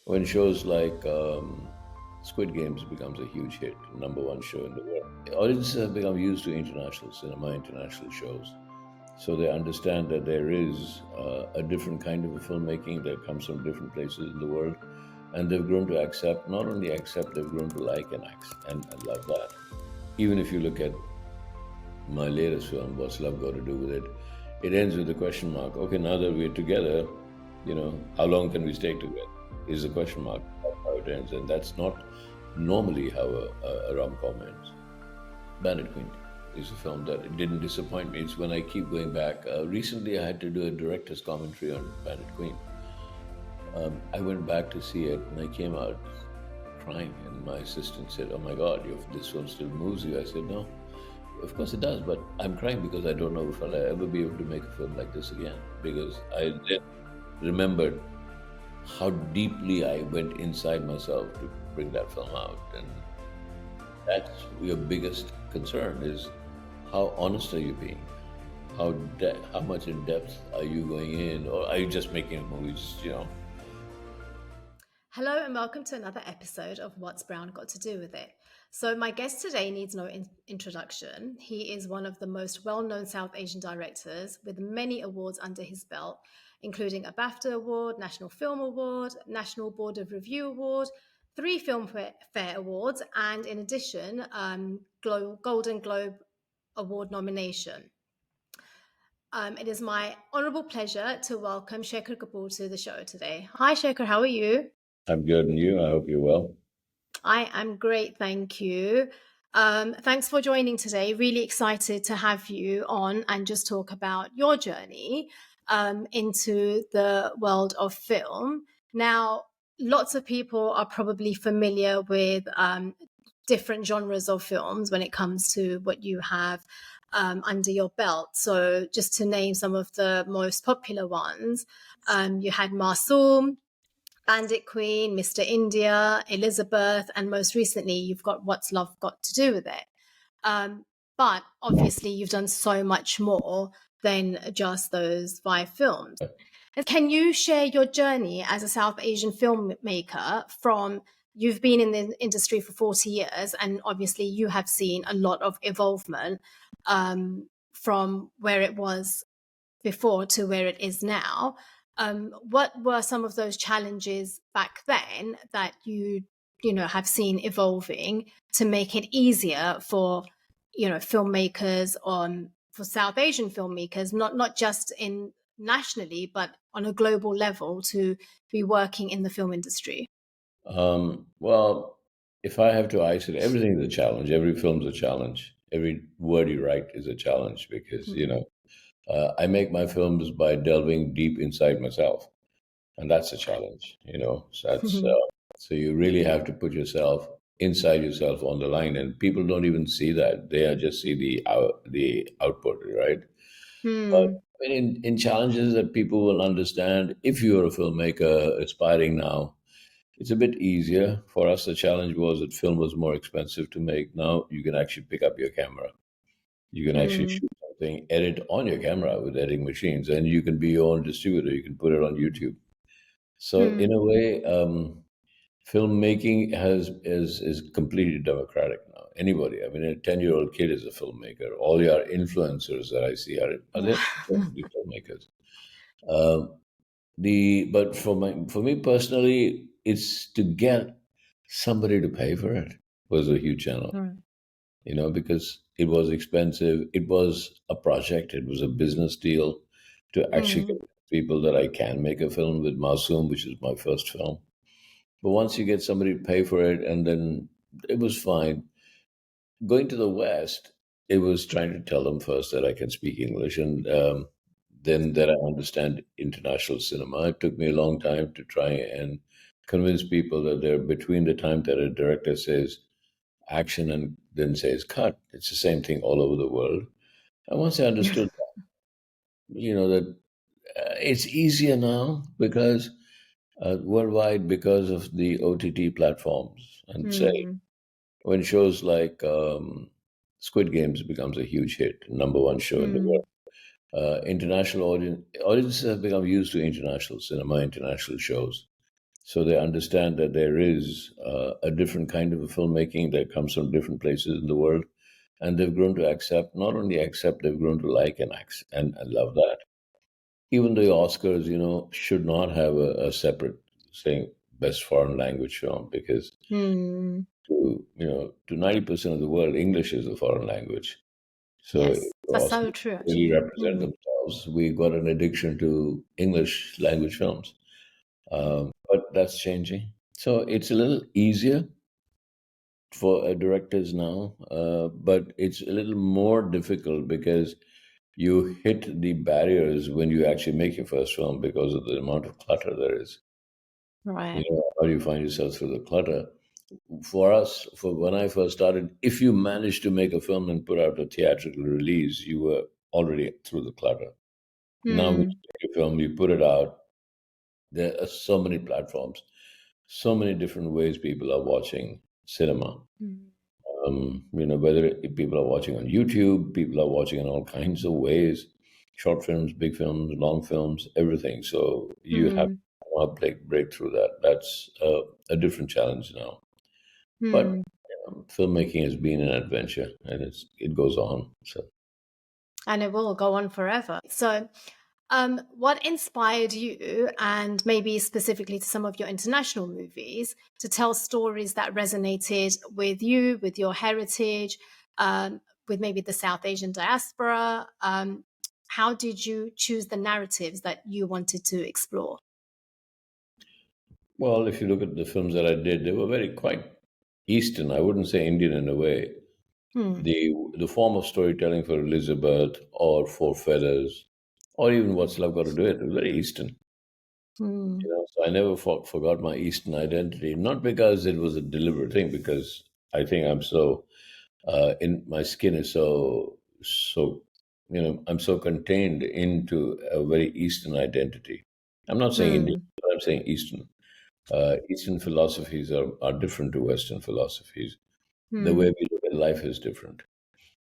when shows like Squid Games becomes a huge hit, number one show in the world. Audiences have become used to international cinema, international shows, so they understand that there is a different kind of a filmmaking that comes from different places in the world, and they've grown to accept. Not only accept, they've grown to like and love that. Even if you look at my latest film, What's Love Got to Do with It? It ends with a question mark. Okay, now that we're together, how long can we stay together? Is the question mark. That's how it ends. And that's not normally how a rom com ends. Bandit Queen is a film that it didn't disappoint me. It's when I keep going back. Recently, I had to do a director's commentary on Bandit Queen. I went back to see it and I came out crying. And my assistant said, "Oh my God, this film still moves you." I said, "No, of course it does, but I'm crying because I don't know if I'll ever be able to make a film like this again." Because I then remembered how deeply I went inside myself to bring that film out. And that's your biggest concern is how honest are you being? How much in depth are you going in? Or are you just making movies? Hello and welcome to another episode of What's Brown Got to Do with It. So, my guest today needs no introduction. He is one of the most well known South Asian directors with many awards under his belt, including a BAFTA Award, National Film Award, National Board of Review Award, 3 Filmfare Awards, and in addition, Golden Globe Award nomination. It is my honorable pleasure to welcome Shekhar Kapur to the show today. Hi, Shekhar, how are you? I'm good, and you? I hope you're well. I am great, thank you. Thanks for joining today. Really excited to have you on and just talk about your journey into the world of film. Now, lots of people are probably familiar with different genres of films when it comes to what you have under your belt. So, just to name some of the most popular ones, you had Masoom, Bandit Queen, Mr. India, Elizabeth, and most recently, you've got What's Love Got to Do with It? But obviously, you've done so much more than just those 5 films. Can you share your journey as a South Asian filmmaker from you've been in the industry for 40 years, and obviously, you have seen a lot of evolvement from where it was before to where it is now. What were some of those challenges back then that you have seen evolving to make it easier for filmmakers for South Asian filmmakers, not just in nationally but on a global level to be working in the film industry? Well, if I have to isolate, everything is a challenge. Every film's a challenge. Every word you write is a challenge because, I make my films by delving deep inside myself, and that's a challenge. So you really have to put yourself inside yourself on the line, and people don't even see that. They just see the output, right? But Hmm. in challenges that people will understand, if you're a filmmaker aspiring now, it's a bit easier. For us, the challenge was that film was more expensive to make. Now you can actually pick up your camera. You can actually Hmm. shoot something, edit on your camera with editing machines, and you can be your own distributor. You can put it on YouTube. So in Hmm. a way, filmmaking is completely democratic now. Anybody, I mean, a 10-year-old kid is a filmmaker. All your influencers that I see are Yeah. they the filmmakers. Um, but for me personally, it's to get somebody to pay for it was a huge challenge. Hmm. Because it was expensive. It was a project. It was a business deal to actually Hmm. get people that I can make a film with Masoom, which is my first film. But once you get somebody to pay for it, and then it was fine. Going to the West, it was trying to tell them first that I can speak English, and then that I understand international cinema. It took me a long time to try and convince people that they're between the time that a director says action and then says cut. It's the same thing all over the world. And once I Yeah. understood that it's easier now because worldwide because of the OTT platforms. And say Hmm. when shows like Squid Games becomes a huge hit, number one show in the Hmm. world. International audiences have become used to international cinema, international shows, So they understand that there is a different kind of a filmmaking that comes from different places in the world, and they've grown to accept. Not only accept, they've grown to like and love that. Even the Oscars, should not have a separate saying best foreign language film, because Hmm. to 90% of the world, English is the foreign language. So if Yes, the that's so Oscars true, really actually. represent themselves, we got an addiction to English language films. But that's changing. So it's a little easier for directors now, but it's a little more difficult because you hit the barriers when you actually make your first film because of the amount of clutter there is. Right. How do you find yourself through the clutter? For us, for when I first started, if you managed to make a film and put out a theatrical release, you were already through the clutter. Now, when Hmm. you make a film, you put it out. There are so many platforms, so many different ways people are watching cinema. Hmm. Whether people are watching on YouTube, people are watching in all kinds of ways, short films, big films, long films, everything. So you have Hmm. to break through that. That's a different challenge now. But Hmm. filmmaking has been an adventure, and it goes on. So, And it will go on forever. So, what inspired you, and maybe specifically to some of your international movies, to tell stories that resonated with you, with your heritage, with maybe the South Asian diaspora? How did you choose the narratives that you wanted to explore? well, if you look at the films that I did, they were very quite Eastern. I wouldn't say Indian in a way. Hmm. The form of storytelling for Elizabeth or Four Feathers, or even What's Love Got to Do It, was very Eastern. Hmm. So I never forgot my Eastern identity, not because it was a deliberate thing, because I think I'm so in my skin is so I'm so contained into a very Eastern identity. I'm not saying Indian, Hmm. but I'm saying Eastern. Eastern philosophies are different to Western philosophies. The way Hmm. we look at life is different.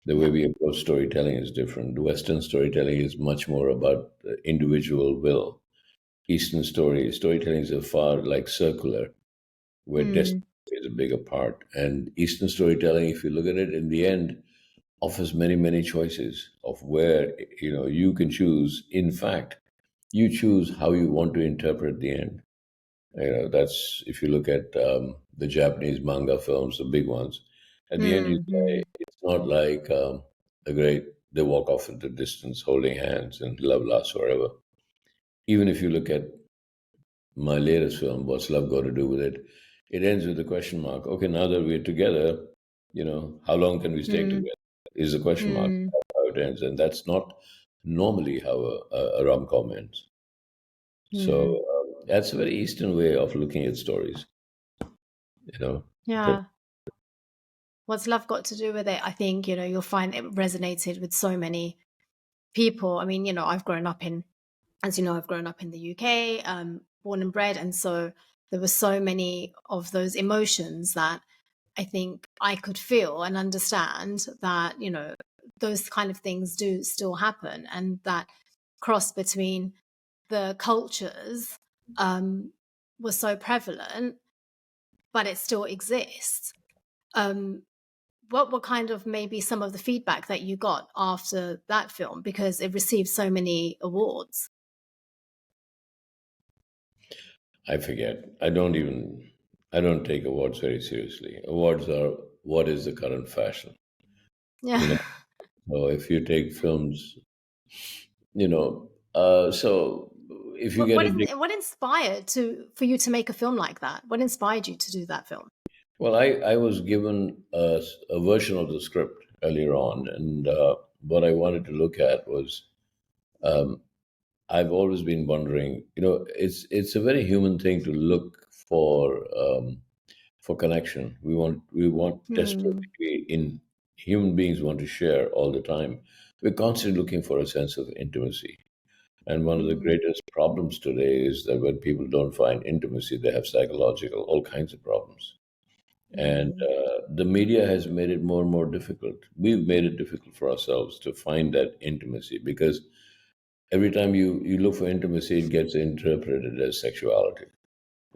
The way Yeah. we approach storytelling is different. Western storytelling is much more about the individual will. Eastern storytelling is a far like circular, where destiny Hmm. is a bigger part. And Eastern storytelling, if you look at it, in the end, offers many, many choices of where you can choose. In fact, you choose how you want to interpret the end. That's if you look at the Japanese manga films, the big ones. At the end, you Hmm. Hmm. say it's not like the great. They walk off into distance, holding hands, and love lasts forever. Even if you look at my latest film, What's Love Got to Do with It? It ends with a question mark. Okay, now that we're together, how long can we stay Hmm. together? Is the question mark. Hmm. That's how it ends. And that's not normally how a rom com ends. So Hmm. that's a very Eastern way of looking at stories, you know. That- Yeah. What's love got to do with it? I think, you'll find it resonated with so many people. I mean, I've grown up in, as you know, I've grown up in the UK, born and bred. And so there were so many of those emotions that I think I could feel and understand that, those kind of things do still happen, and that cross between the cultures um, was so prevalent, but it still exists. Um, what were kind of maybe some of the feedback that you got after that film, because it received so many awards? I forget. I don't take awards very seriously. Awards are what is the current fashion, you know. Yeah. So if you take films, so if you what get what, a in, what inspired for you to make a film like that? What inspired you to do that film? Well, I was given a version of the script earlier on, and what I wanted to look at was I've always been wondering, it's a very human thing to look for connection. We want Hmm. desperately in human beings want to share all the time. We're constantly looking for a sense of intimacy. And one of the Hmm. greatest problems today is that when people don't find intimacy, they have psychological, all kinds of problems. And Hmm. the media has made it more and more difficult. We've made it difficult for ourselves to find that intimacy because every time you look for intimacy, it gets interpreted as sexuality.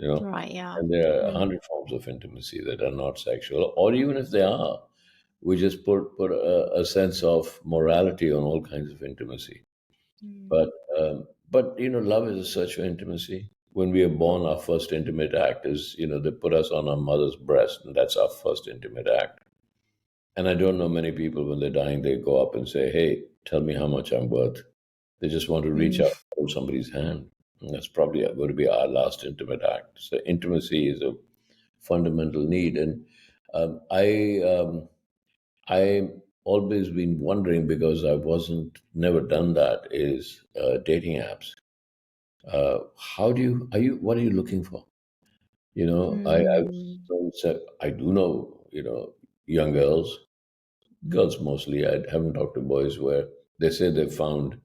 you know. Right. Yeah. And there are a Mm. hundred forms of intimacy that are not sexual, or even if they are, we just put a sense of morality on all kinds of intimacy. Mm. But love is a search for intimacy. When we are born, our first intimate act is, they put us on our mother's breast, and that's our first intimate act. And I don't know many people when they're dying, they go up and say, "Hey, tell me how much I'm worth." They just want to reach Mm. out and hold somebody's hand. And that's probably going to be our last intimate act. So intimacy is a fundamental need. And um, I I always been wondering, because I wasn't never done that, is dating apps. How do you are you what are you looking for? Mm. I do know, young girls mostly. I haven't talked to boys where they say they found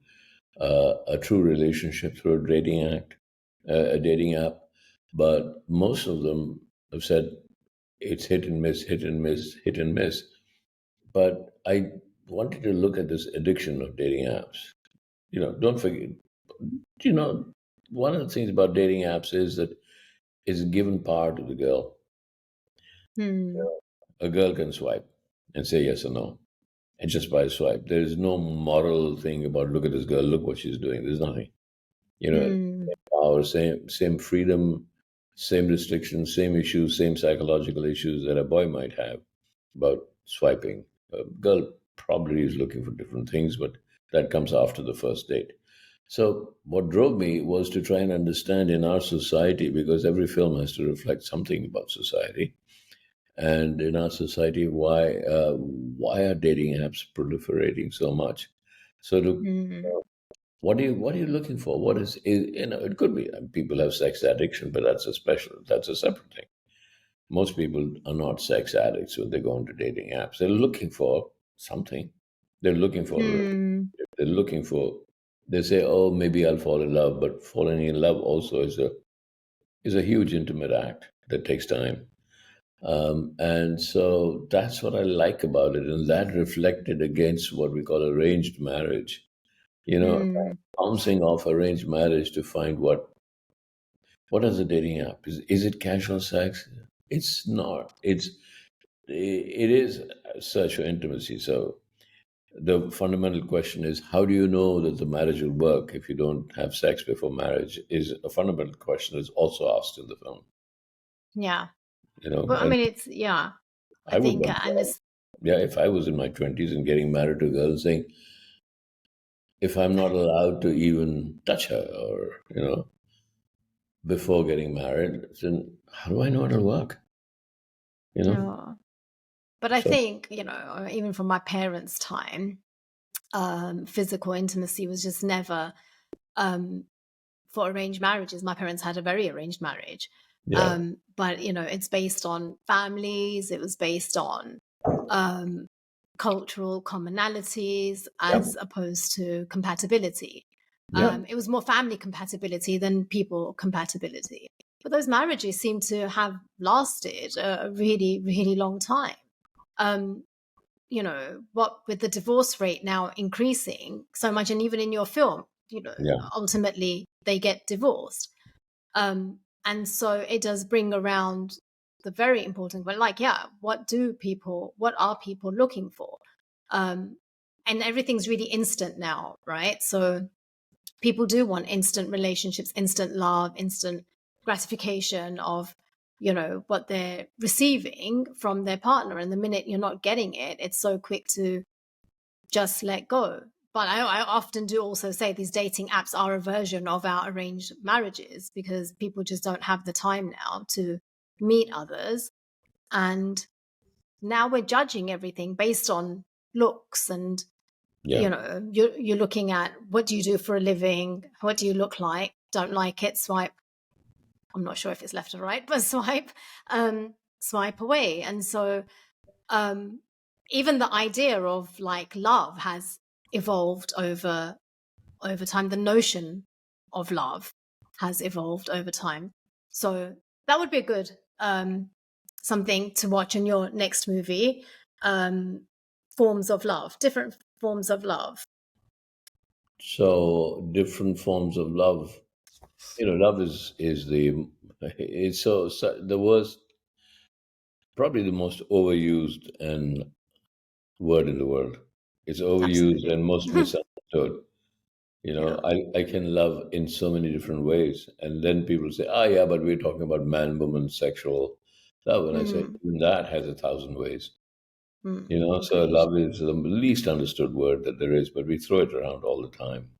a true relationship through a dating app, but most of them have said it's hit and miss, hit and miss, hit and miss. But I wanted to look at this addiction of dating apps. Don't forget, you know, one of the things about dating apps is that it's given power to the girl. Mm. A girl can swipe and say yes or no. And just by a swipe, there is no moral thing about look at this girl, look what she's doing. There's nothing. Mm. Same power, same freedom, same restrictions, same issues, same psychological issues that a boy might have about swiping. A girl probably is looking for different things, but that comes after the first date. So what drove me was to try and understand in our society, because every film has to reflect something about society, and in our society, why are dating apps proliferating so much? So to Mm. what are you looking for? It could be people have sex addiction, but that's a separate thing. Most people are not sex addicts when they go into dating apps. They're looking for something. They're looking for a Mm. relationship. They're looking for. They say, "Oh, maybe I'll fall in love," but falling in love also is a huge intimate act that takes time. And so that's what I like about it, and that reflected against what we call arranged marriage. You know, Mm. bouncing off arranged marriage to find what is a dating app? Is it casual sex? It's not. It is a search for intimacy. So the fundamental question is, how do you know that the marriage will work if you don't have sex before marriage? Is a fundamental question is also asked in the film. Yeah. You know, Well, I and mean, it's yeah. I I would think, want and to. it's Yeah, if I was in my 20s and getting married to a girl, saying, if I'm not allowed to even touch her or, before getting married, then how do I know it'll work? You know? oh. But I So, think, even from my parents' time, physical intimacy was just never um, for arranged marriages. My parents had a very arranged marriage. yeah, But, it's based on families, it was based on um, cultural commonalities yeah, as opposed to compatibility. yeah, It was more family compatibility than people compatibility. But those marriages seem to have lasted a really, really long time. Um, what with the divorce rate now increasing so much, and even in your film, yeah, ultimately they get divorced. And so it does bring around the very important, but like, yeah, what are people looking for? Um, and everything's really instant now, right? So people do want instant relationships, instant love, instant gratification of, what they're receiving from their partner. And the minute you're not getting it, it's so quick to just let go. But I often do also say these dating apps are a version of our arranged marriages because people just don't have the time now to meet others. And now we're judging everything based on looks, and yeah. you're looking at, what do you do for a living, what do you look like, don't like it, swipe. I'm not sure if it's left or right, but swipe away. And so um even the idea of like love has evolved over time. The notion of love has evolved over time. So that would be a good something to watch in your next movie. um Forms of love, different forms of love. So different forms of love. Love is the It's so the worst, probably the most overused and word in the world. It's overused Absolutely. and most misunderstood. Yeah. I can love in so many different ways. And then people say, ah, yeah, but we're talking about man, woman, sexual love. And I say, Mm, even that has 1,000 ways. So agreed. love is the least understood word that there is, but we throw it around all the time.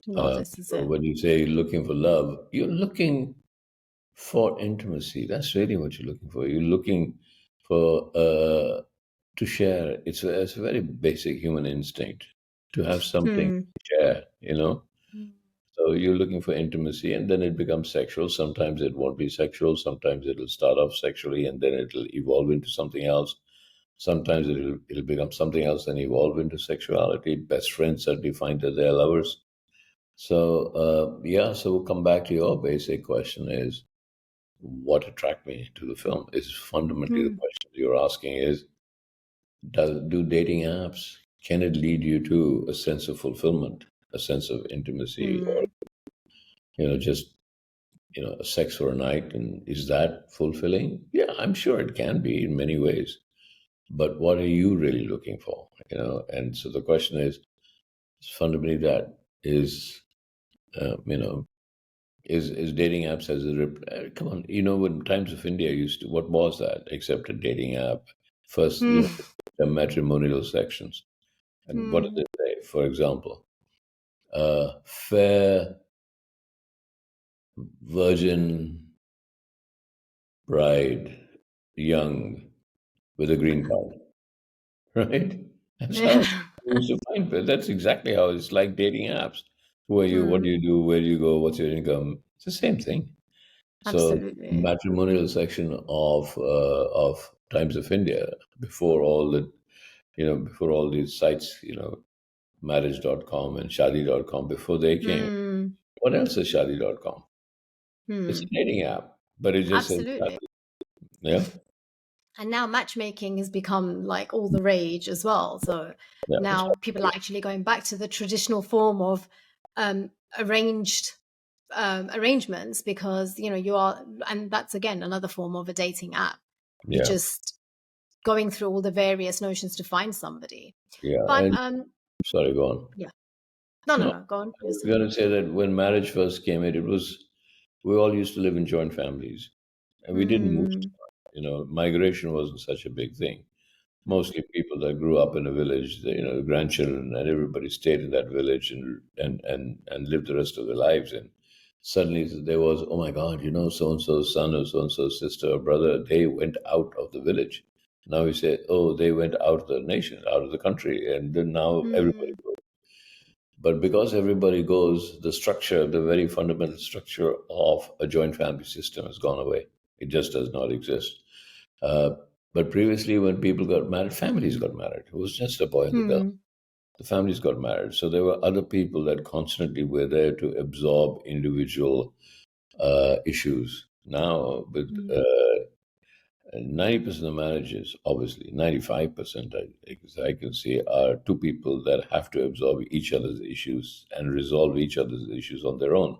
Well, Uh, this is so it. when you say looking for love, you're looking for intimacy. That's really what you're looking for. You're looking for to share. It's a very basic human instinct to have something Mm, to share. mm, So you're looking for intimacy, and then it becomes sexual. Sometimes it won't be sexual. Sometimes it'll start off sexually, and then it'll evolve into something else. Sometimes it'll become something else and evolve into sexuality. Best friends suddenly find that they're lovers. So yeah, so we'll come back to your basic question: is what attracted me to the film? Is fundamentally the mm, question you're asking is: do dating apps, can it lead you to a sense of fulfillment, a sense of intimacy, or mm, just a sex for a night? And is that fulfilling? Yeah, I'm sure it can be in many ways. But what are you really looking for? And so the question is fundamentally that is, you know, is dating apps as a come on, when Times of India used to, what was that except a dating app? First, mm, the matrimonial sections. And what does mm. it say? For example, fair virgin bride, young, with a green card, right? That's how Yeah. you used to find, but that's exactly how it's like dating apps. Who are you? What do Mm, you do? Where do you go? What's your income? It's the same thing. So absolutely. matrimonial section of Times of India, before all the before all these sites, marriage.com and shadi.com, before they came, Mm, what else is shadi.com? It's a mm, dating app, but it just says absolutely. shadi. Yeah, And now matchmaking has become like all the rage as well. So yeah, it's now people are actually going back to the traditional form of um, arranged arrangements because you are, and that's again another form of a dating app. You're yeah, just going through all the various notions to find somebody. yeah. But And sorry, go on. yeah, no, no, No, no. Go on. I You're was saying. going to say that when marriage first came in, it was we all used to live in joint families, and we didn't move. Mm, Migration wasn't such a big thing. Mostly people that grew up in a village, the grandchildren and everybody stayed in that village and lived the rest of their lives. And suddenly there was, oh my God, so and so's son or so and so's sister or brother, they went out of the village. Now we say, oh, they went out of the nation, out of the country, and then now everybody mm, goes. But because everybody goes, the structure, the very fundamental structure of a joint family system has gone away. It just does not exist. Uh, but previously, when people got married, families got married. It was just a boy and the girl. mm, The families got married. So there were other people that constantly were there to absorb individual issues. Now, with mm, 90% of marriages, obviously, 95%, I can say, are two people that have to absorb each other's issues and resolve each other's issues on their own.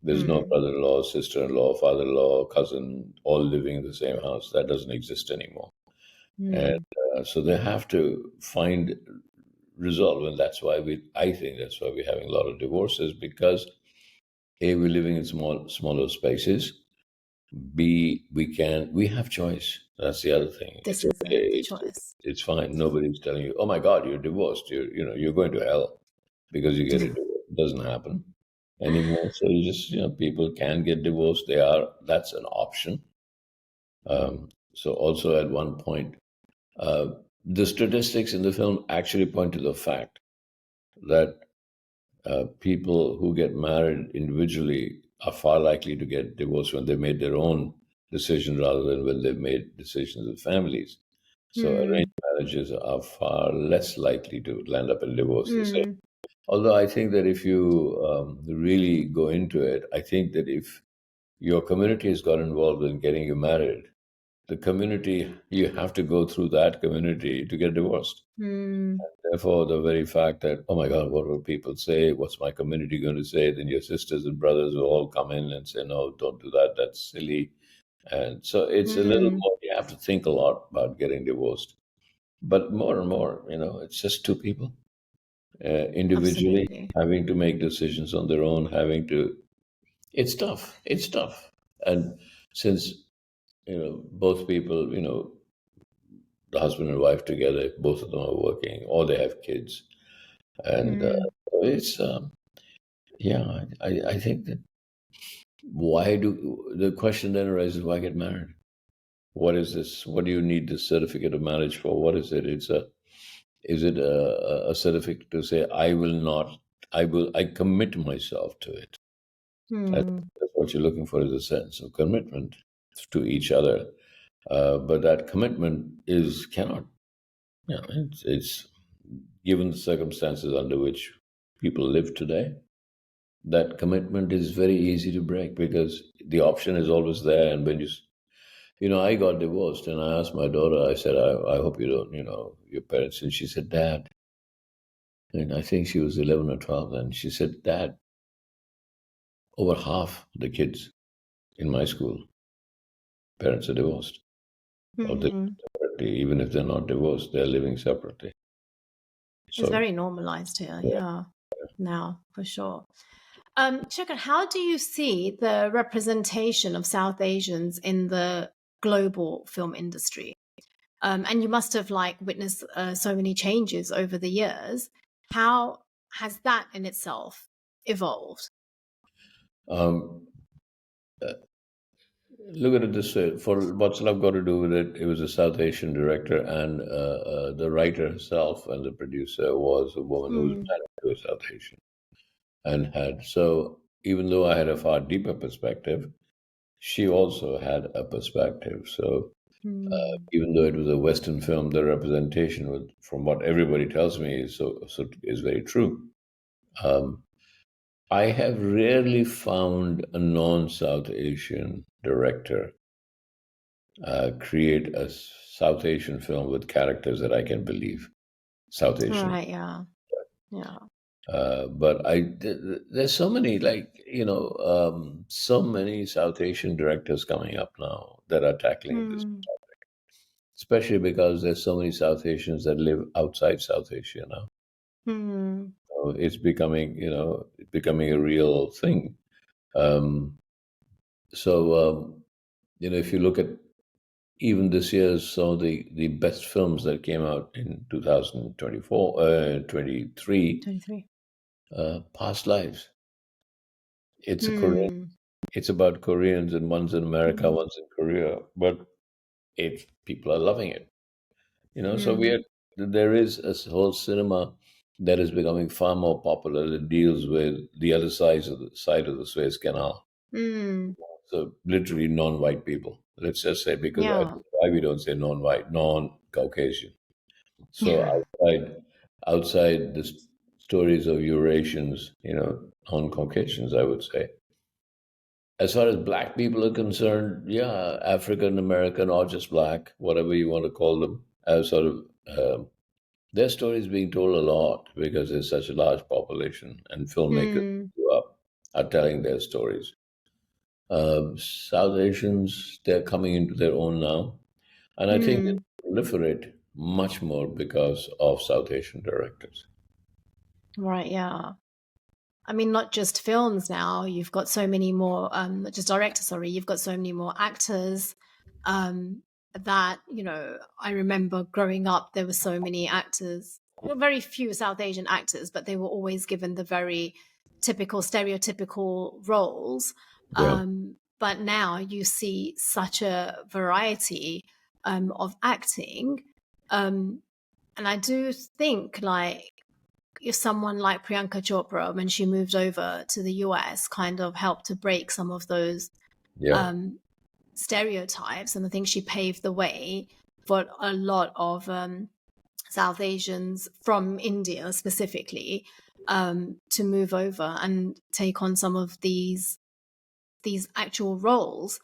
There's no mm, brother in law, sister in law, father in law, cousin, all living in the same house. That doesn't exist anymore. And mm, so they have to find resolve. And I think that's why we're having a lot of divorces because A, we're living in smaller spaces. B, we have choice. That's the other thing. this It's is okay. the It's choice. it's fine. Nobody's telling you, oh my God, you're divorced. You're going to hell because you get a divorce. It doesn't happen anymore. So people can get divorced. That's an option. So also at one point, the statistics in the film actually point to the fact that people who get married individually are far likely to get divorced when they made their own decision rather than when they've made decisions with families. So arranged Mm, marriages are far less likely to land up in divorce. They say. mm, Although I think that if you really go into it, I think that if your community has got involved in getting you married, the community, you have to go through that community to get divorced. Mm. Therefore, the very fact that, oh my God, what will people say? What's my community going to say? Then your sisters and brothers will all come in and say, no, don't do that. That's silly. And so it's a little Mm. more, you have to think a lot about getting divorced. But more and more, it's just two people individually Absolutely. having to make decisions on their own, having to, it's tough. It's tough. And since, both people, the husband and wife together, both of them are working, or they have kids. And Mm. it's, yeah, I think that the question then arises, why get married? What is this? What do you need this certificate of marriage for? What is it? Is it a certificate to say, I commit myself to it? That's, Mm. that's what you're looking for, is a sense of commitment to each other. But that commitment cannot, it's given the circumstances under which people live today, that commitment is very easy to break because the option is always there. And when I got divorced and I asked my daughter, I said, I hope you don't, your parents. And she said, Dad, and I think she was 11 or 12 then. She said, Dad, over half the kids in my school, parents are divorced. Or they Mm. separately, even if they're not divorced, they're living separately. It's So, very normalized here, yeah. yeah, now for sure. Shekhar, how do you see the representation of South Asians in the global film industry? And you must have witnessed so many changes over the years. How has that in itself evolved? Um, Look at it this way. For what's love got to do with it? It was a South Asian director, and the writer herself and the producer was a woman who was Mm. married to a South Asian, and had so even though I had a far deeper perspective, she also had a perspective. So Mm. even though it was a Western film, the representation, from what everybody tells me, is very true. Um, I have rarely found a non-South Asian director create a South Asian film with characters that I can believe. South Asian. Right, yeah, yeah. But there's so many, so many South Asian directors coming up now that are tackling this, Mm. especially because there's so many South Asians that live outside South Asia now. Mm. So it's becoming a real thing. Um, so, if you look at even this year's some of the best films that came out in 2024, 23, 23. Past Lives. It's a Korean. Mm. It's about Koreans, and one's in America, Mm. one's in Korea, but people are loving it. So Mm. there is whole cinema that is becoming far more popular that deals with the other side of the Suez Canal. Mm. So literally non-white people. Let's just say, because Yeah. why we don't say non-white, non-Caucasian. So Yeah. outside the stories of Eurasians, non-Caucasians, I would say. As far as black people are concerned, yeah, African American or just black, whatever you want to call them, as sort of their stories being told a lot because there's such a large population, and filmmakers Mm. who are telling their stories. South Asians, they're coming into their own now, and I think they Mm. proliferate much more because of South Asian directors. Right, yeah. I mean, not just films now. You've got so many more, not just directors, sorry, you've got so many more actors that, I remember growing up, there were so many actors, well, very few South Asian actors, but they were always given the very typical, stereotypical roles. Yeah, But now you see such a variety of acting. Um, and I do think if someone like Priyanka Chopra, when she moved over to the US, kind of helped to break some of those yeah, um, stereotypes. And I think she paved the way for a lot of South Asians from India specifically to move over and take on some of these actual roles.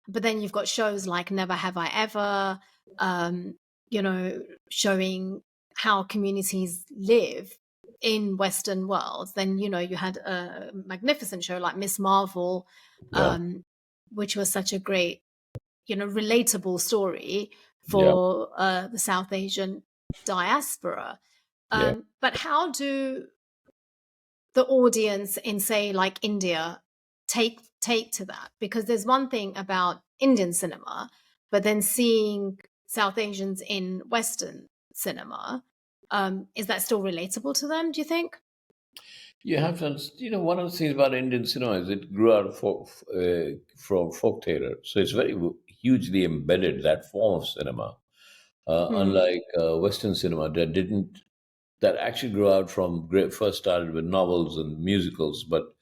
but then you've got shows like Never Have I Ever, um, you know, showing how communities live in Western worlds. Then, you had a magnificent show like Miss Marvel, Yeah, um, which was such a great, relatable story yeah, for the South Asian diaspora. yeah. But how do the audience in, say, like India take to that? Because there's one thing about Indian cinema, but then seeing South Asians in Western cinema, is that still relatable to them, do you think? You have to, one of the things about Indian cinema is it grew out of from folk theatre. So it's very hugely embedded, that form of cinema. Hmm. Unlike Western cinema that actually grew out from, first started with novels and musicals. But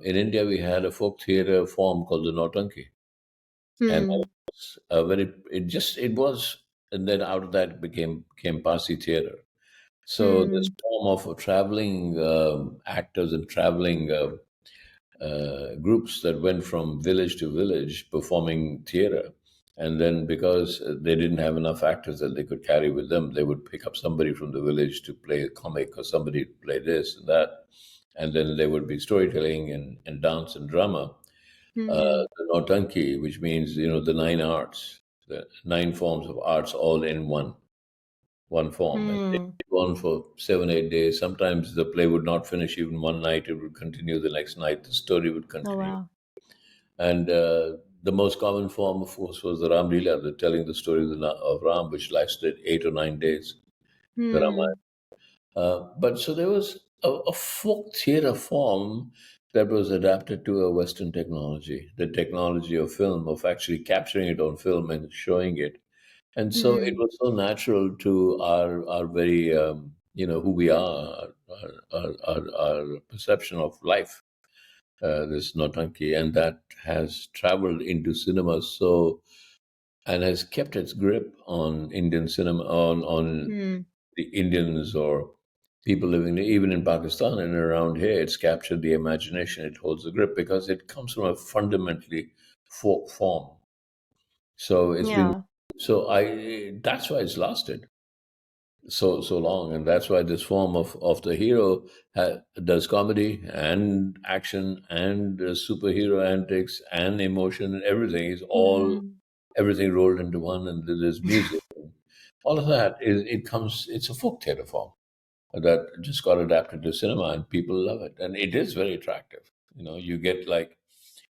in India, we had a folk theatre form called the Nautanki. And that Hmm. was it was, and then out of that became Parsi theatre. So this Hmm. form of traveling actors and traveling groups that went from village to village performing theater. And then because they didn't have enough actors that they could carry with them, they would pick up somebody from the village to play a comic or somebody to play this and that. And then there would be storytelling and dance and drama. Hmm. The Nautanki, which means, the nine arts, the nine forms of arts all in one form. And it Hmm. went on for 7, 8 days. Sometimes the play would not finish even one night; it would continue the next night. The story would Oh, continue, wow. and the most common form, of course, was the Ram Leela, the telling the story of Ram, which lasted 8 or 9 days. The Ramayana. Hmm. But so there was a folk theatre form that was adapted to a Western technology, the technology of film, of actually capturing it on film and showing it. And so it Hmm. was so natural to our very, who we are, our perception of life, this Notanki, and that has traveled into cinema so and has kept its grip on Indian cinema, on Hmm. the Indians or people living even in Pakistan and around here. It's captured the imagination. It holds the grip because it comes from a fundamentally folk form. So it's been Yeah. so I that's why it's lasted so long, and that's why this form of the hero does comedy and action and superhero antics and emotion and everything is all Hmm. everything rolled into one, and there's music. All of that is it comes. It's a folk theater form that just got adapted to cinema, and people love it, and it is very attractive. You get like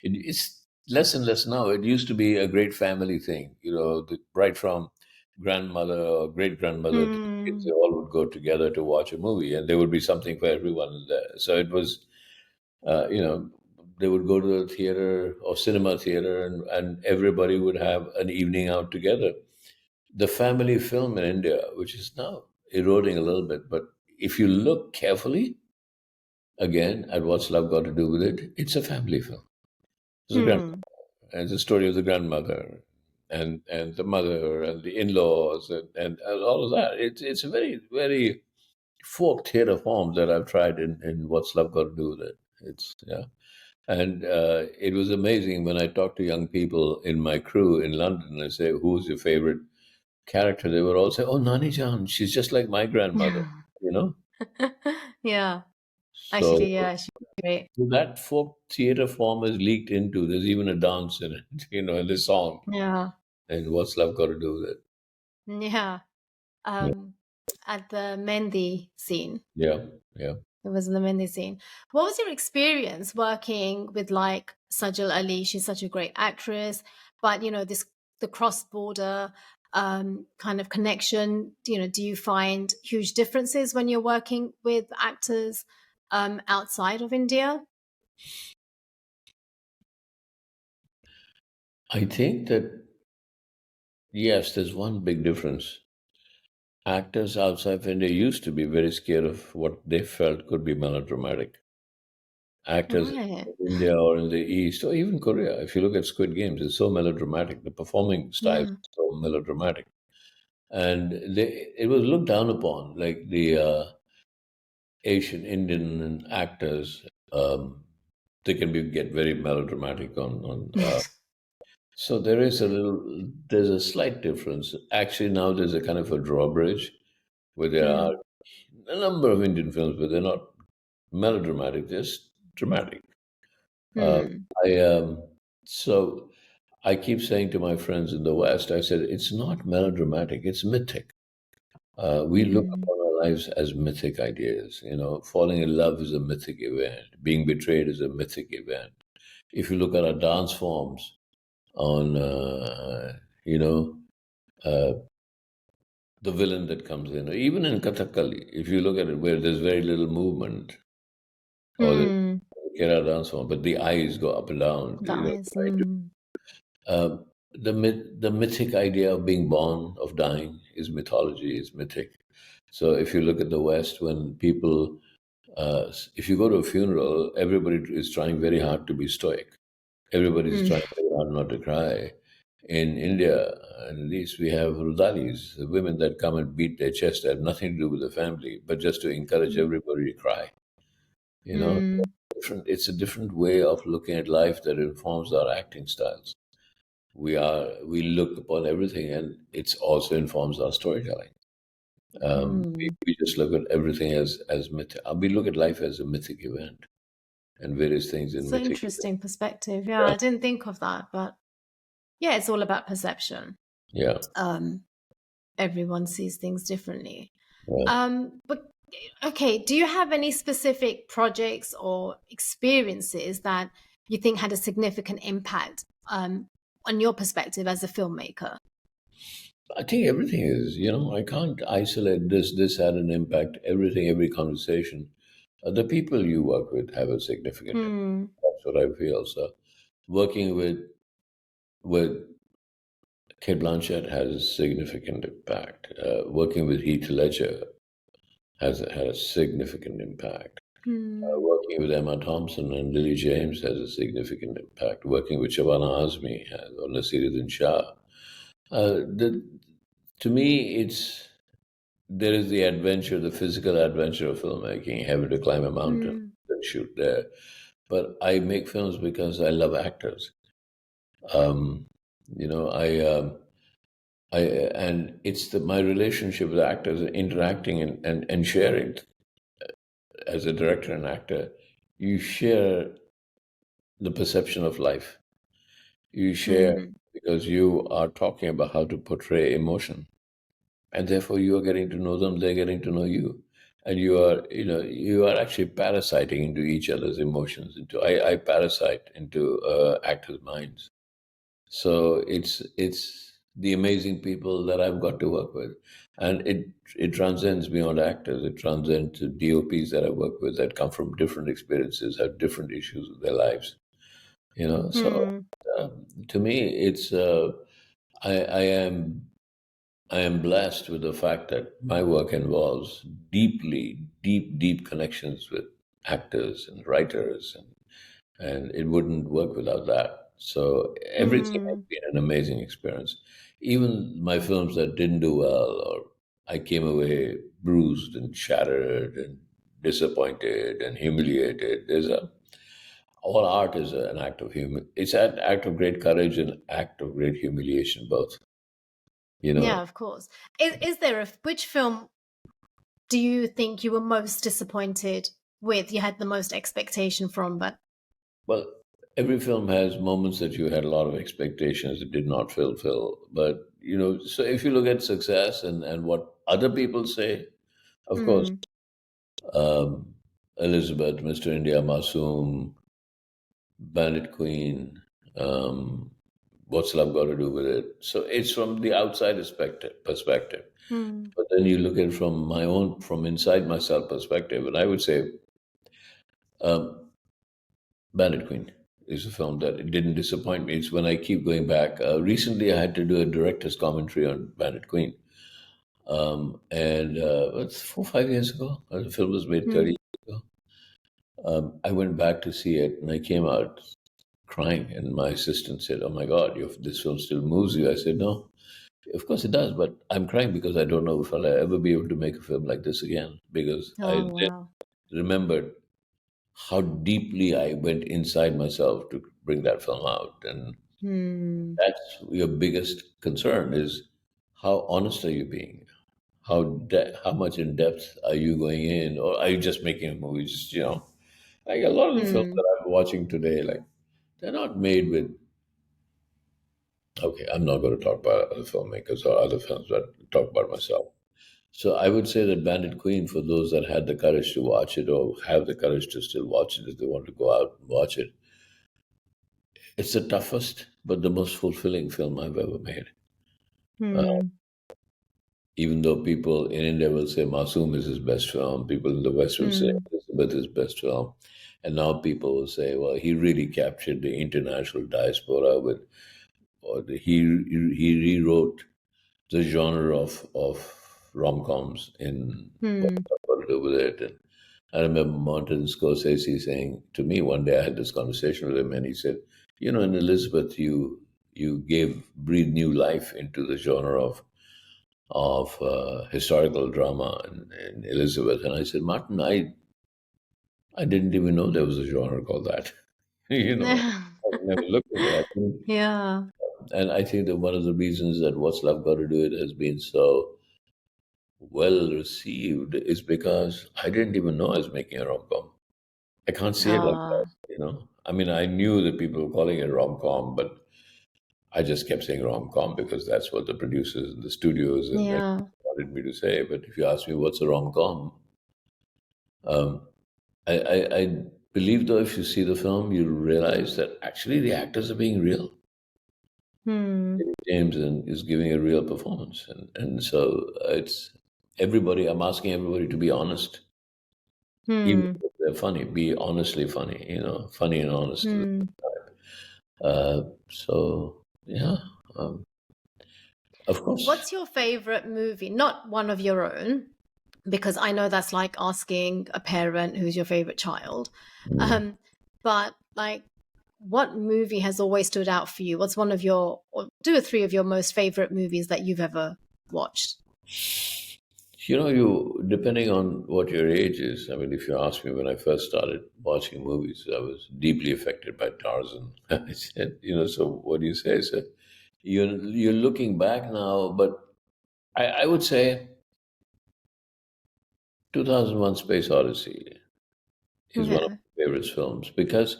it's less and less now. It used to be a great family thing, right from grandmother or great grandmother to kids, they Hmm. all would go together to watch a movie, and there would be something for everyone in there. So it was, they would go to the theater or cinema theater, and everybody would have an evening out together. The family film in India, which is now eroding a little bit, but if you look carefully again at what's love got to do with it, it's a family film. It's a Hmm. and it's a story of the grandmother and the mother and the in-laws and all of that. It's a very, very folk theater form that I've tried in What's Love Got to Do with It. It's yeah. And it was amazing when I talked to young people in my crew in London. I say, "Who's your favorite character?" They would all say, "Oh, Nani Jan, she's just like my grandmother." You know. Yeah. So Actually, yeah, she's great. that folk theater form is leaked into. There's even a dance in it. In the song. Yeah. And what's love got to do with it? Yeah. Yeah, Um, at the Mendi scene. yeah, yeah. It was in the Mendi scene. What was your experience working with like Sajal Ali? She's such a great actress, but this the cross-border kind of connection. Do you find huge differences when you're working with actors outside of India? I think that yes, there's one big difference. Actors outside of India used to be very scared of what they felt could be melodramatic. Actors Right. in India or in the East or even Korea, if you look at Squid Games, it's so melodramatic. The performing style is Yeah. so melodramatic, and it was looked down upon, like the Asian Indian actors. They can get very melodramatic on. So there's a slight difference. Actually, now there's a kind of a drawbridge where there are Mm, a number of Indian films, but they're not melodramatic, just dramatic. Uh, mm, I so I keep saying to my friends in the West, I said it's not melodramatic, it's mythic. We look mm, upon our lives as mythic ideas. You know, falling in love is a mythic event. Being betrayed is a mythic event. If you look at our dance forms on, you know, uh, the villain that comes in, even in Kathakali, if you look at it where there's very little movement, or the mm. Kerala dance form, but the eyes go up and down, you know. Guys. Mm, The mythic idea of being born, of dying, is mythology, is mythic. So if you look at the West, when people, if you go to a funeral, everybody is trying very hard to be stoic. Everybody's mm, trying very hard not to cry. In India, at least, we have rudalis, the women that come and beat their chest, that have nothing to do with the family, but just to encourage mm, everybody to cry. You know, mm, it's a different way of looking at life that informs our acting styles. We look upon everything, and it also informs our storytelling. mm. We just look at everything as myth. We look at life as a mythic event, and various things in So mythic. interesting perspective. Yeah, Yeah, I didn't think of that, but yeah, it's all about perception. yeah, Um, Everyone sees things differently. yeah. But okay, do you have any specific projects or experiences that you think had a significant impact on your perspective as a filmmaker? I think everything is. You know, I can't isolate this. This had an impact. Everything, every conversation. The people you work with have a significant impact. Hmm. That's what I feel. So, working with Kate Blanchett has a significant impact. Working with Heath Ledger has had a significant impact. Hmm. Working with Emma Thompson and Lily James has a significant impact. Working with Shabana Azmi or Nasiruddin Shah. The, to me, there is the adventure, the physical adventure of filmmaking, having to climb a mountain Hmm. and shoot there. But I make films because I love actors. Um, you know, I and it's my relationship with actors, interacting and sharing. As a director and actor, you share the perception of life. You share Hmm. because you are talking about how to portray emotion, and therefore you are getting to know them. They're getting to know you, and you are actually parasiting into each other's emotions. I parasite into actors' minds. So it's the amazing people that I've got to work with, and it transcends beyond actors. It transcends to DOPs that I work with that come from different experiences, have different issues with their lives. You know, so Hmm. to me, it's I am I am blessed with the fact that my work involves deep connections with actors and writers, and it wouldn't work without that. So everything has Hmm. been an amazing experience. Even my films that didn't do well, or I came away bruised and shattered and disappointed and humiliated. All art is an act of it's an act of great courage and act of great humiliation, both. You Yeah, know, of course. Is there a which film do you think you were most disappointed with? You had the most expectation from, but well, every film has moments that you had a lot of expectations that did not fulfill. But so if you look at success and what other people say, of course, mm, um, Elizabeth, Mr. India, Masoom, Bandit Queen, what's love got to do with it? So it's from the outside perspective. mm, But then you look at it from from inside myself perspective, and I would say um, Bandit Queen is a film that it didn't disappoint me. It's when I keep going back. Recently, I had to do a director's commentary on Bandit Queen, and it's 4 5 years ago. The film was made 30 mm. years ago. I went back to see it, and I came out crying. And my assistant said, "Oh my God, this film still moves you." I said, "No, of course it does, but I'm crying because I don't know if I'll ever be able to make a film like this again. Because I Oh then wow. remembered how deeply I went inside myself to bring that film out, and." Hmm. That's your biggest concern is how honest are you being? How much in depth are you going in, or are you just making a movie? Just like a lot of the films Hmm. that I'm watching today, like they're not made with. Okay, I'm not going to talk about other filmmakers or other films, but talk about myself. So I would say that Bandit Queen, for those that had the courage to watch it or have the courage to still watch it if they want to go out and watch it, it's the toughest but the most fulfilling film I've ever made. Uh, Hmm. even though people in India will say Masoom is his best film, people in the West will say Hmm. Elizabeth is his best film, and now people will say, well, he really captured the international diaspora with, he rewrote the genre of rom coms in what Hmm. to do with it. And I remember Martin Scorsese saying to me one day, I had this conversation with him, and he said, in Elizabeth, you breathe new life into the genre of historical drama in Elizabeth. And I said, Martin, I didn't even know there was a genre called that. I've never looked at it. Yeah. And I think that one of the reasons that What's Love Got to Do It has been so well received is because I didn't even know I was making a rom com. I can't see it like Ah. that. I mean, I knew that people were calling it rom com, but I just kept saying rom com because that's what the producers and the studios and everyone Yeah. wanted me to say. But if you ask me what's a rom com, um, I believe though if you see the film, you realize that actually the actors are being real. Hmm. James and is giving a real performance, and so it's everybody. I'm asking everybody to be honest, even Hmm. if they're funny. Be honestly funny, funny and honest. Hmm. So yeah, um, of course. What's your favorite movie? Not one of your own, because I know that's like asking a parent who's your favorite child. Mm. Um, but like, what movie has always stood out for you? What's one of your, or two or three of your most favorite movies that you've ever watched? You depending on what your age is. I mean, if you ask me when I first started watching movies, I was deeply affected by Tarzan. I said, so what do you say? So you're looking back now, but I would say 2001: Space Odyssey is one of Okay. my favorite films because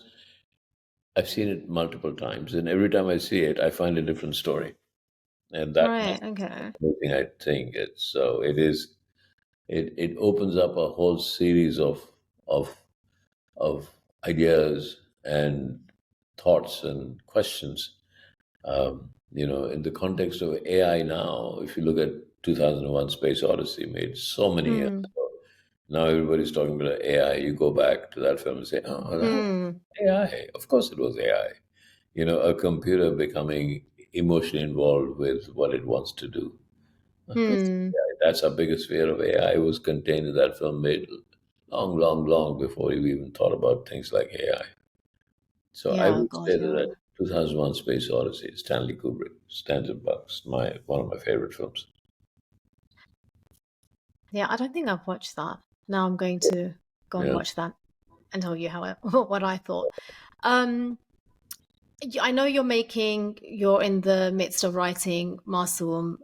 I've seen it multiple times, and every time I see it, I find a different story, and that's Right. Okay. something I think it's so. It is. It opens up a whole series of of ideas and thoughts and questions. In the context of AI now, if you look at 2001: Space Odyssey, made so many years Hmm. ago. Now everybody's talking about AI. You go back to that film and say, "Oh, that was Hmm. AI." Of course, it was AI. A computer becoming emotionally involved with what it wants to do. Of course, Hmm. AI. That's our biggest fear of AI was contained in that film made long, long, long before we even thought about things like AI. So I Yeah. would God. say Yeah. that 2001: Space Odyssey, Stanley Kubrick, stands above my one of my favorite films. Yeah. I don't think I've watched that. Now I'm going to go and Yeah. watch that and tell you how what I thought. Um, I know you're in the midst of writing Masoom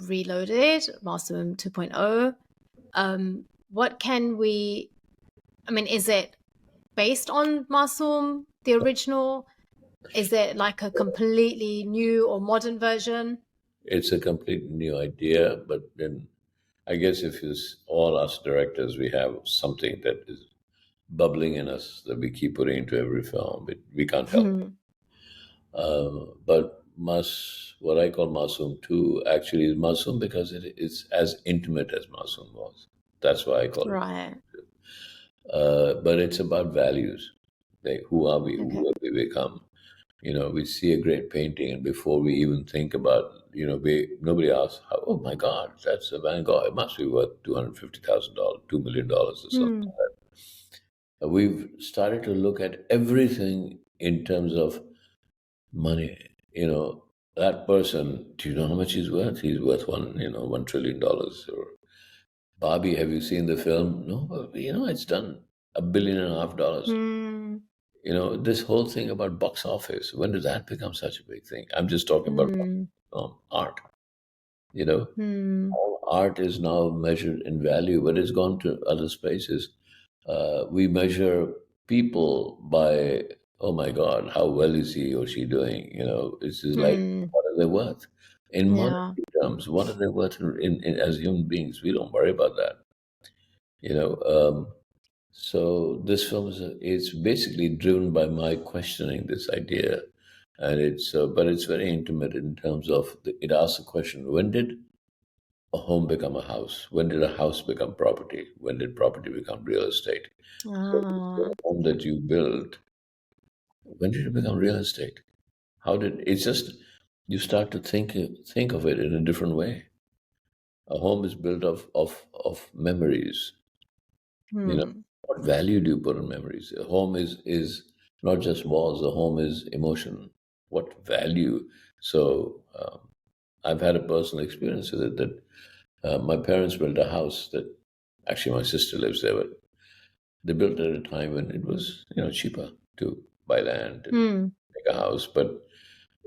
Reloaded, Masoom 2.0. What can we, I mean, is it based on Masoom, the original? Is it like a completely new or modern version? It's a completely new idea, but then I guess if it's all us directors, we have something that is bubbling in us that we keep putting into every film. We can't help it. But what I call Masoom 2 actually is Masoom because it is as intimate as Masoom was. That's why I call it. Right. But it's about values. Like, who are we? Okay. Who have we become? We see a great painting, and before we even think about, nobody asks, "Oh my God, that's a Van Gogh. It must be worth $250,000, $2 million, or something." Hmm. We've started to look at everything in terms of money. That person. Do you know how much he's worth? He's worth $1 trillion. Or Barbie. Have you seen the film? No, but it's done $1.5 billion. Hmm. This whole thing about box office, when did that become such a big thing? I'm just talking about Hmm. art. You know, Hmm. all art is now measured in value, but it's gone to other spaces. We measure people by, oh my God, how well is he or she doing? It's just like, Hmm. what are they worth? In Yeah. monetary terms, what are they worth as human beings? We don't worry about that. You know, so this film is basically driven by my questioning this idea, and but it's very intimate in terms of it asks a question: when did a home become a house? When did a house become property? When did property become real estate? So the Ah. home that you built, when did it become real estate? How did it's just you start to think of it in a different way. A home is built of memories. You know, Hmm. what value do you put on memories? A home is not just walls. A home is emotion. What value? So I've had a personal experience with it that my parents built a house that actually my sister lives there, but they built it at a time when it was cheaper to buy land and Hmm. make a house. But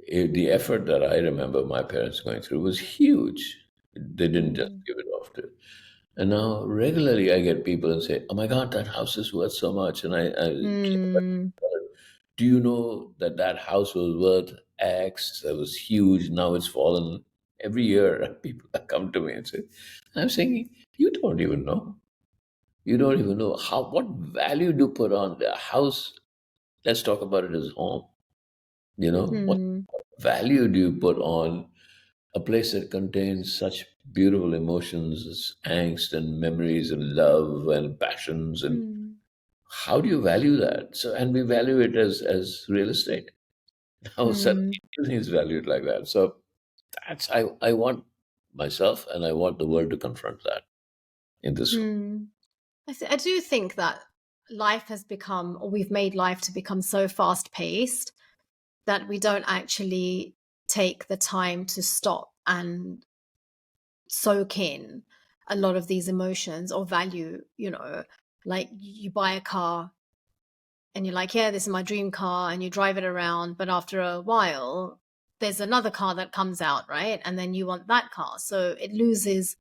the effort that I remember my parents going through was huge. They didn't just Hmm. give it off to. And now regularly I get people and say, "Oh my God, that house is worth so much," and I Hmm. do you know that that house was worth X? That was huge. Now it's fallen. Every year, people come to me and say, I'm saying, you don't even know. You don't even know what value do you put on the house. Let's talk about it as home. What Hmm. value do you put on a place that contains such beautiful emotions, angst and memories and love and passions, and Hmm. how do you value that? So, and we value it as real estate. Now suddenly Hmm. everything is valued like that. So I want myself and I want the world to confront that in this. Hmm. I do think that life has become, or we've made life to become so fast paced that we don't actually take the time to stop and soak in a lot of these emotions or value, like you buy a car and you're like, yeah, this is my dream car, and you drive it around, but after a while, there's another car that comes out, right? And then you want that car. So it loses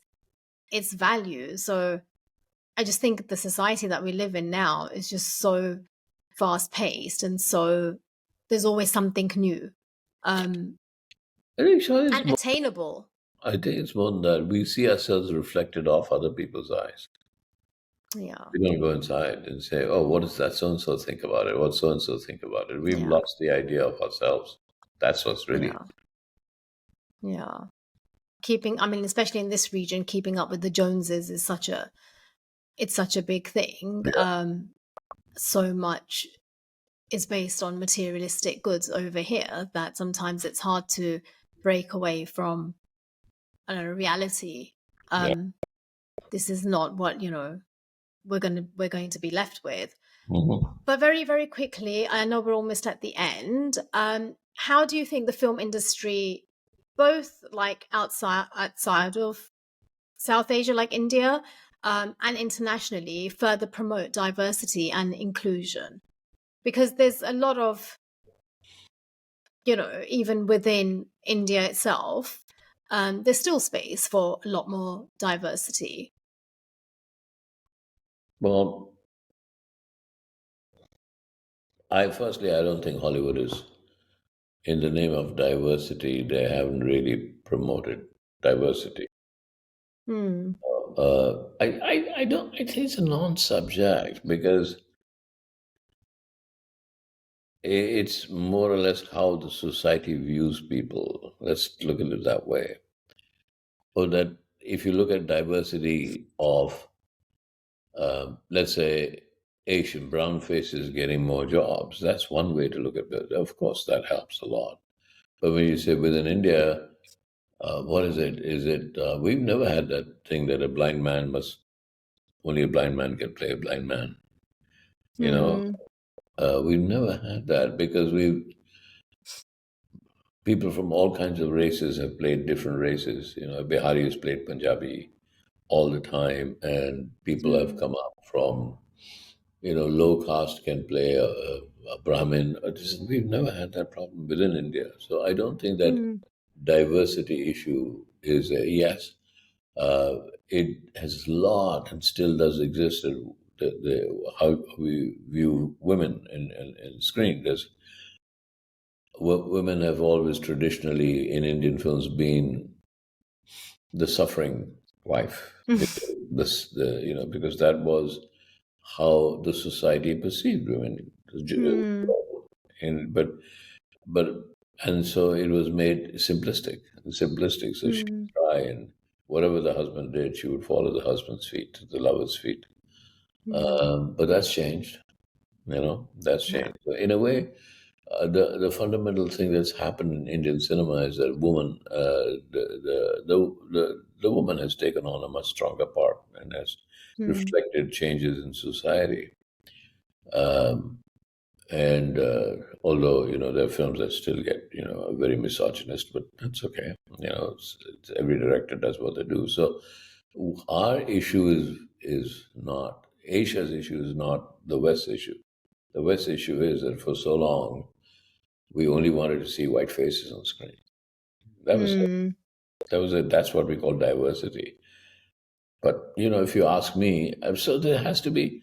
its value. So I just think the society that we live in now is just so fast paced, and so there's always something new, um, I think sure it's and more, attainable. I think it's more than that. We see ourselves reflected off other people's eyes. Yeah, We don't go inside and say, "Oh, what does that so and so think about it? What so and so think about it?" We've yeah, lost the idea of ourselves. That's what's really. yeah, yeah. Keeping, I mean, especially in this region, keeping up with the Joneses is such a big thing. Yeah. So much is based on materialistic goods over here that sometimes it's hard to break away from, I don't know, reality. Yeah. Um, this is not what we're going to be left with. Mhm. But very, very quickly, I know we're almost at the end. How do you think the film industry, both like outside of South Asia, like India, and internationally, further promote diversity and inclusion? Because there's a lot of, even within India itself, there's still space for a lot more diversity. Well, I don't think Hollywood is in the name of diversity. They haven't really promoted diversity. Hmm. I don't. I think it's a non-subject because it's more or less how the society views people. Let's look at it that way. Or that if you look at diversity of, let's say, Asian brown faces getting more jobs, that's one way to look at it. Of course, that helps a lot. But when you say within India, what is it? Is it we've never had that thing that a blind man must only a blind man can play a blind man. You know, Hmm. we've never had that because we people from all kinds of races have played different races. Biharis played Punjabi all the time, and people have Hmm. come up from low caste can play a Brahmin. We've never had that problem within India. So I don't think that Mm. diversity issue is a yes. It has a lot and still does exist. How we view women in screen. Women have always traditionally in Indian films been the suffering wife. Because that was how the society perceived women. Mm. And but and so it was made simplistic. So she Mm. would try, and whatever the husband did, she would follow the husband's feet, the lover's feet. Mm. But that's changed. That's Yeah. changed. So in a way, the fundamental thing that's happened in Indian cinema is that the woman has taken on a much stronger part and has Mm. reflected changes in society. Um, and although there are films that still get very misogynist, but that's okay. Every director does what they do. So our issue is not Asia's issue is not the West issue. The West issue is that for so long we only wanted to see white faces on screen. That was it. Mm. That was it. That's what we call diversity. But if you ask me, so there has to be.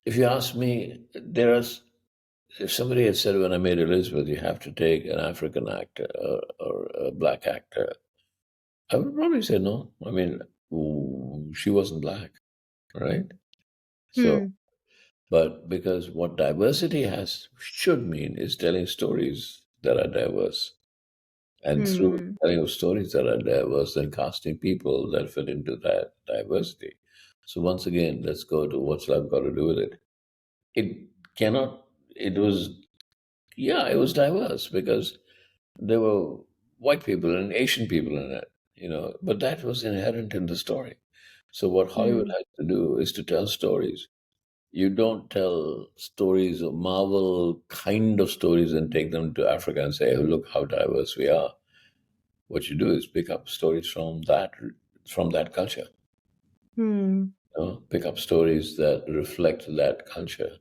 If you ask me, if somebody had said when I made Elizabeth, you have to take an African actor or a black actor, I would probably say no. I mean, she wasn't black, right? So, Mm. but because what diversity should mean is telling stories that are diverse. And through Mm. telling of stories that are diverse, then casting people that fit into that diversity. So once again, let's go to what's love got to do with it. It cannot. It was Yeah, it was diverse because there were white people and Asian people in it. But that was inherent in the story. So what Hollywood Mm. has to do is to tell stories. You don't tell stories of Marvel kind of stories and take them to Africa and say, oh, look how diverse we are. What you do is pick up stories from that culture. Mm. Pick up stories that reflect that culture.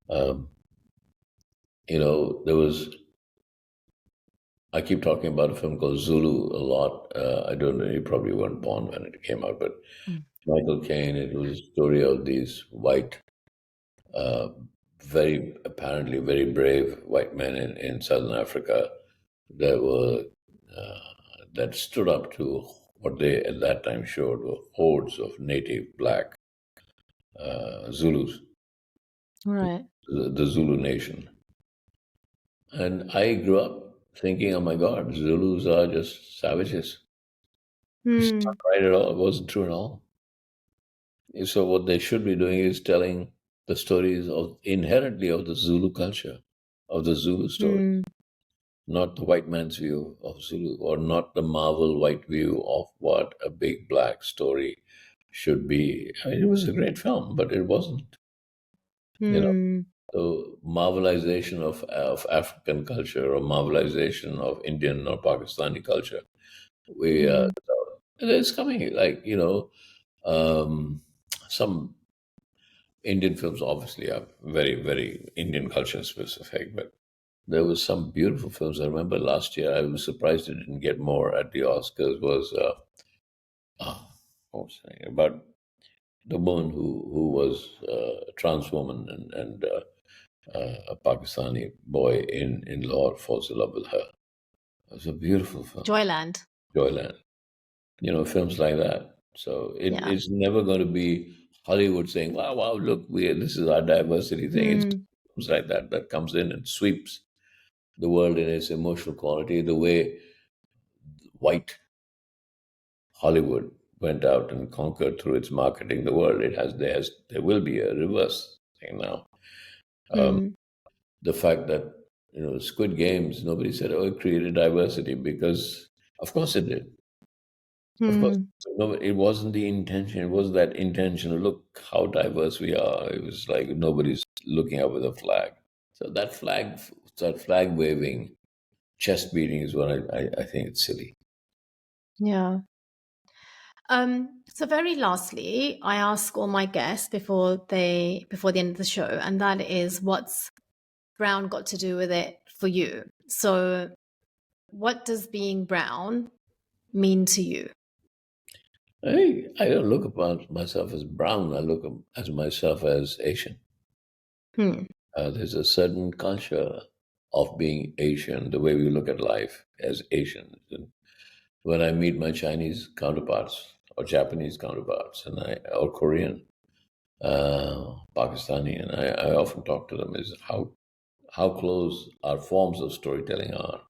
Um, there was. I keep talking about a film called Zulu a lot. I don't know, you probably weren't born when it came out, but Mm. Michael Caine. It was a story of these white, uh, very apparently very brave white men in Southern Africa that were uh, that stood up to what they at that time showed were hordes of native black Zulus, Right. the Zulu nation. And I grew up thinking, oh my God, Zulus are just savages. It's not Mm. right at all. It wasn't true at all. So what they should be doing is telling the stories of inherently of the Zulu culture, of the Zulu story, Mm. not the white man's view of Zulu, or not the Marvel white view of what a big black story should be. I mean, it was a great film, but it wasn't. You know, Mm. so Marvelization of African culture or Marvelization of Indian or Pakistani culture. We Mm. It's coming like um, some Indian films obviously are very, very Indian culture specific, but there was some beautiful films. I remember last year, I was surprised it didn't get more at the Oscars. Was what was it about the woman who was a trans woman and a Pakistani boy in Lahore falls in love with her. It was a beautiful film, Joyland. Joyland. Films like that. So Yeah. it's never going to be Hollywood saying, "Wow, wow, look, this is our diversity thing." It's Mm. films like that comes in and sweeps the world in its emotional quality. The way white Hollywood went out and conquered through its marketing the world, there will be a reverse thing now. Um, Mm. the fact that Squid Games, nobody said, "Oh, it created diversity," because of course it did. Of course, Mm. no, it wasn't the intention. It was that intention. Look how diverse we are. It was like nobody's looking up with a flag. So that flag waving, chest beating is what I think it's silly. Yeah. So very lastly, I ask all my guests before the end of the show, and that is, what's brown got to do with it for you? So what does being brown mean to you? I don't look upon myself as brown. I look at myself as Asian. Hmm. There's a certain culture of being Asian, the way we look at life as Asians. And when I meet my Chinese counterparts or Japanese counterparts, or Korean, Pakistani, and I often talk to them is how close our forms of storytelling are,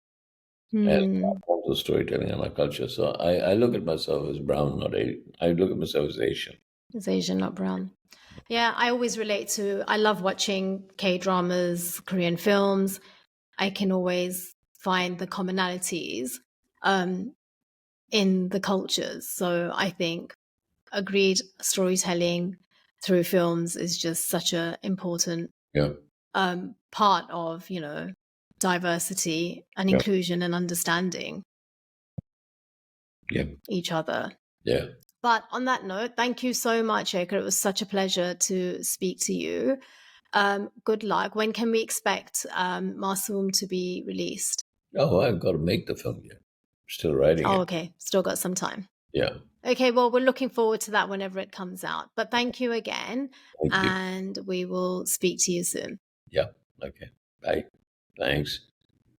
and our Hmm. forms of storytelling and our culture. So I look at myself as brown, not Asian. I look at myself as Asian. It's Asian, not brown. Yeah, I always relate to, I love watching K dramas, Korean films. I can always find the commonalities um, in the cultures. So I think agreed, storytelling through films is just such an important Yeah, part of, diversity and yeah, inclusion and understanding yeah, each other. yeah. But on that note, thank you so much, Shekhar. It was such a pleasure to speak to you. Good luck. When can we expect Masoom to be released? Oh, I've got to make the film yet. Still writing Oh, it. okay. Still got some time. Yeah. Okay, well, we're looking forward to that whenever it comes out. But thank you again, Thank you. and we will speak to you soon. Yeah. Okay. Bye. Thanks.